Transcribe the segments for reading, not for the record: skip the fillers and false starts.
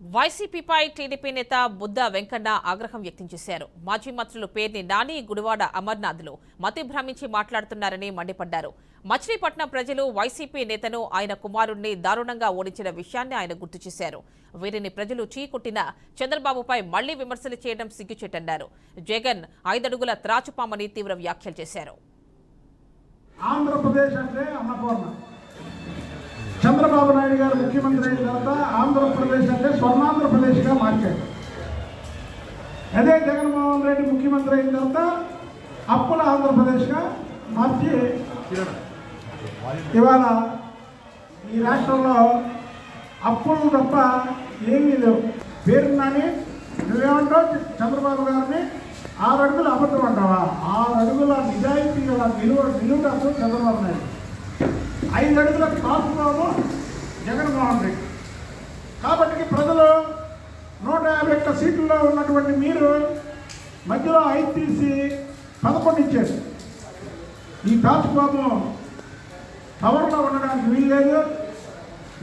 వైసీపీపై TDP నేత బుద్ధ వెంకన్న ఆగ్రహం వ్యక్తం చేశారు. మాజీ మంత్రులు పేర్ని నాని, గుడివాడ అమర్నాథ్లు మతి భ్రమించి మాట్లాడుతున్నారని మండిపడ్డారు. మచిలీపట్నం ప్రజలు వైసీపీ నేతను, ఆయన కుమారుణ్ణి దారుణంగా ఓడించిన విషయాన్ని ఆయన గుర్తు చేశారు. వీరిని ప్రజలు చీకొట్టిన చంద్రబాబుపై మళ్లీ విమర్శలు చేయడం సిగ్గుచేటన్నారు. జగన్ 5 అడుగుల త్రాచుపామని తీవ్ర వ్యాఖ్యలు చేశారు. ఆంధ్రప్రదేశ్ అంటే అన్నపూర్ణ. చంద్రబాబు నాయుడు గారు ముఖ్యమంత్రి అయిన తర్వాత ఆంధ్రప్రదేశ్ అంటే స్వర్ణాంధ్రప్రదేశ్గా మార్చాడు. అదే జగన్మోహన్ రెడ్డి ముఖ్యమంత్రి అయిన తర్వాత అప్పుల ఆంధ్రప్రదేశ్గా మార్చి ఇవాళ ఈ రాష్ట్రంలో అప్పులు తప్ప ఏమీ లేవు. పేరు నాని నువ్వేమంటావు? చంద్రబాబు గారిని 6 అడుగులు అబద్ధం అంటావా? 6 అడుగుల నిజాయితీ గల నిలువుటకు చంద్రబాబు నాయుడు, 5 అడుగుల కాపుబాబు జగన్మోహన్ రెడ్డి. కాబట్టి ప్రజలు 151 సీట్లలో ఉన్నటువంటి మీరు మధ్యలో 5 తీసి 11 ఇచ్చారు. ఈ తాచుబాబు పవర్లో ఉండడానికి వీలు లేదు.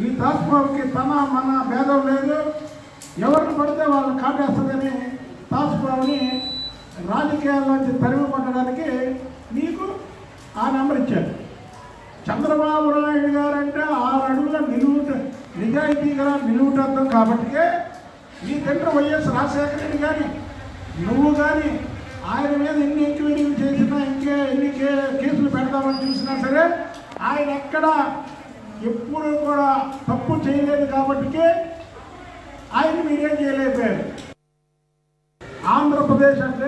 ఈ తాచుబాబుకి తన మన భేదం లేదు. ఎవరిని పడితే వాళ్ళని కాటేస్తుందని తాచుబాబుని రాజకీయాల్లోంచి తరిమి కొట్టడానికి మీకు ఆ నెంబర్ ఇచ్చారు. చంద్రబాబు నాయుడు గారు అంటే 6 అడుగుల నిజాయితీ గల నిలువుటద్దం. కాబట్టికే ఈ తండ్రి వైఎస్ రాజశేఖర రెడ్డి కానీ నువ్వు కానీ ఆయన మీద ఎన్ని ఎంక్వైరీలు చేసినా, ఎన్ని కేసులు పెడదామని చూసినా సరే ఆయన ఎప్పుడు కూడా తప్పు చేయలేదు. కాబట్టికే ఆయన మీరేం చేయలేకపోయారు. ఆంధ్రప్రదేశ్ అంటే